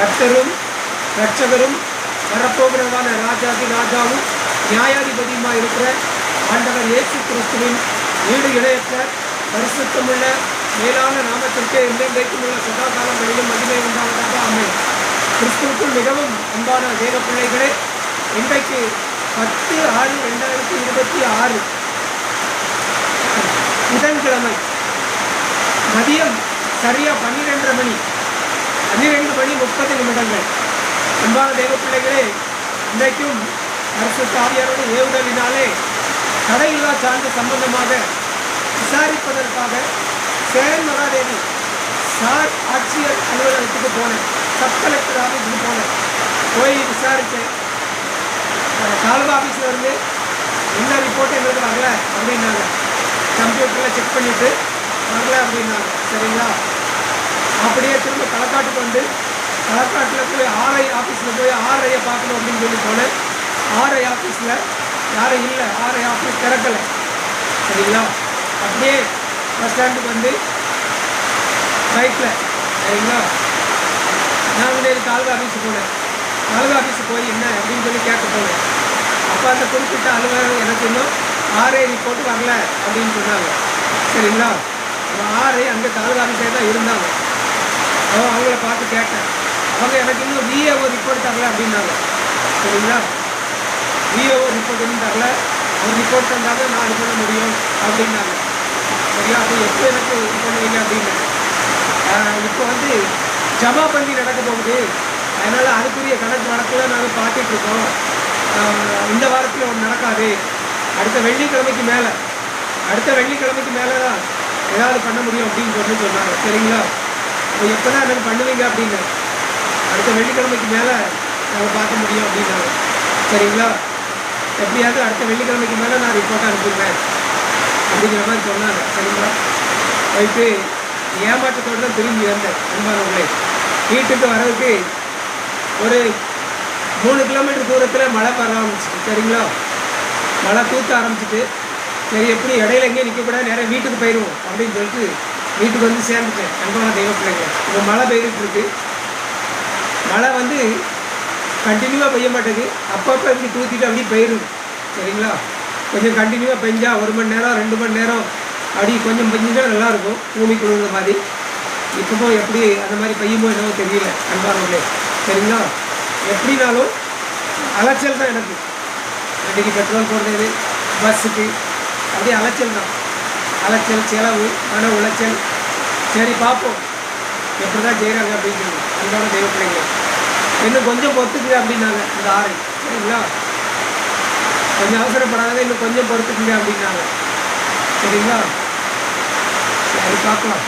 கர்த்தரும் இரட்சகரும் வரப்போகிறதான ராஜாதி ராஜாவும் நியாயாதிபதியுமாக இருக்கிற ஆண்டவர் இயேசு கிறிஸ்துவின் ஈடு இணையற்ற பரிசுத்தமுள்ள மேலான நாமத்திற்கு என்றென்றைக்கும் உள்ள சதா காலங்களிலும் மகிமை உண்டாவதாக ஆமென். கிறிஸ்துவுக்குள் மிகவும் அன்பான தேவ பிள்ளைகளே, இன்றைக்கு 10/6/2026 புதன்கிழமை மதியம் சரியா 12 மணி 30 அன்பான தேவ பிள்ளைகளே, இன்றைக்கும் பரிசுத்த ஆவியாரோட ஏவுதலினாலே தடையில்லா சான்று சம்பந்தமாக விசாரிப்பதற்காக சேரன் மகாதேவி சார் ஆட்சியர் அலுவலகத்துக்கு போனேன். சப் கலெக்டர் ஆஃபீஸுக்கு போய் விசாரித்தேன். தாலுகா ஆஃபீஸில் இருந்து என்ன ரிப்போர்ட் எங்களுக்கு வரல அப்படின்னாங்க. கம்ப்யூட்டரில் செக் பண்ணிவிட்டு வரல அப்படின்னாங்க. சரிங்களா, அப்படியே திரும்ப களக்காட்டுக்கு வந்து களக்காட்டில் போய் ஆர்ஐ ஆஃபீஸில் போய் ஆர்ஐயை பார்க்கணும் அப்படின்னு சொல்லி போனேன். ஆர்ஐ ஆஃபீஸில் யாரும் இல்லை, ஆர்ஐ ஆஃபீஸ் திறக்கலை. சரிங்களா, அப்படியே பஸ் ஸ்டாண்டுக்கு வந்து பைக்கில், சரிங்களா, நான் வந்து தாலுகா ஆஃபீஸுக்கு போனேன். தாலுகா ஆஃபீஸுக்கு போய் என்ன அப்படின்னு சொல்லி கேட்க போனேன். அப்போ அந்த குறிப்பிட்ட அலுவலகம் எனக்கு இன்னும் ஆர்ஐ ரிப்போர்ட்டு வரல அப்படின்னு சொன்னாங்க. சரிங்களா, ஆர்ஐ அங்கே தாலுகா ஆஃபீஸே தான் இருந்தாங்க. அவங்கள பார்த்து கேட்டேன். அவங்க எனக்கு இன்னும் விஏஓ ரிப்போர்ட் தரல அப்படின்னாங்க. சரிங்களா, விஏஓ ரிப்போர்ட் இன்னும் தரல, ஒரு ரிப்போர்ட் தந்தாங்க நான் இது பண்ண முடியும் அப்படின்னாங்க. சரியா, அது எப்போ எனக்கு இது பண்ணுவீங்க அப்படின்னு. இப்போ வந்து ஜமாபந்தி நடக்க போகுது, அதனால் அதுக்குரிய கணக்கு வழக்கில் நாங்கள் பார்த்துட்ருக்கோம். இந்த வாரத்தில் ஒன்று நடக்காது, அடுத்த வெள்ளிக்கிழமைக்கு மேலே தான் ஏதாவது பண்ண முடியும் அப்படின்னு சொன்னாங்க. சரிங்களா, இப்போ எப்போ தான் எனக்கு பண்ணுவீங்க அப்படின்னு. அடுத்த வெள்ளிக்கிழமைக்கு மேலே நாங்கள் பார்க்க முடியும் அப்படின்னாங்க. சரிங்களா, எப்படியாவது அடுத்த வெள்ளிக்கிழமைக்கு மேலே நான் ரிப்போர்ட் அனுப்பிடுவேன் அப்படிங்கிற மாதிரி சொன்னாங்க. சரிங்களா, போயிட்டு ஏமாற்றத்தோடு தான் திரும்பி வந்தேன். அன்பானவர்களே, வீட்டுக்கு வரதுக்கு ஒரு 3 கிலோமீட்டர் தூரத்தில் மழை வர ஆரம்பிச்சிட்டு. சரிங்களா, மழை தூத்த ஆரம்பிச்சிட்டு, சரி எப்படி இடையில எங்கேயும் நிற்கக்கூடாது, நேரம் வீட்டுக்கு போயிடுவோம் அப்படின்னு சொல்லிட்டு வீட்டுக்கு வந்து சேர்ந்துட்டேன். அன்பான தெய்வ பிள்ளைங்க, இப்போ மழை பெய்துட்டுருக்கு. மழை வந்து கண்டினியூவாக பெய்ய மாட்டேங்குது, அப்பப்போ இப்படி தூத்திட்டு அப்படியே போயிடுது. சரிங்களா, கொஞ்சம் கண்டினியூவாக பெஞ்சால் 1 மணி நேரம் 2 மணி நேரம் அப்படி கொஞ்சம் பெஞ்சுட்டா நல்லாயிருக்கும், பூமி குழுந்த மாதிரி. இப்போ எப்படி அந்த மாதிரி பெய்யுமோ என்னவோ தெரியல அன்பானவர்களே. சரிங்களா, எப்படினாலும் அலைச்சல் தான் எனக்கு. இன்றைக்கி பெட்ரோல் போடுறது, பஸ்ஸுக்கு அப்படியே அலைச்சல் தான். அலைச்சல், செலவு, மன உளைச்சல். சரி பார்ப்போம் எப்படி தான் செய்கிறாங்க அப்படின்னு சொல்லி. அன்பான தெய்வ பிள்ளைங்க, இன்னும் கொஞ்சம் பொறுத்துக்குங்க அப்படின்னாங்க இந்த ஆரை. சரிங்களா, கொஞ்சம் அவசரப்படாத, இன்னும் கொஞ்சம் பொறுத்துக்குங்க அப்படின்னாங்க. சரிங்களா, சரி பார்க்கலாம்.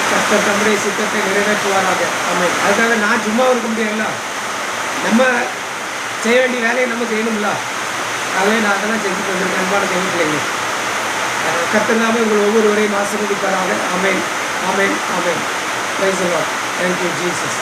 கர்த்தர் தம்முடைய சித்தத்தை நிறைவேற்றுவாராக. ஆமென். அதுக்காக நான் சும்மா இருக்க முடியாதுல்ல, நம்ம செய்ய வேண்டிய வேலையை நம்ம செய்யணும்ல. ஆகவே நான் அதெல்லாம் செஞ்சுட்டு வந்திருக்கேன். அன்பான தெய்வ பிள்ளைங்க, கர்த்தர் நாம உங்கள் ஒவ்வொருவரையும் ஆசீர்வதிப்பாராக. Amen, amen, amen. Praise the lord. Thank you Jesus.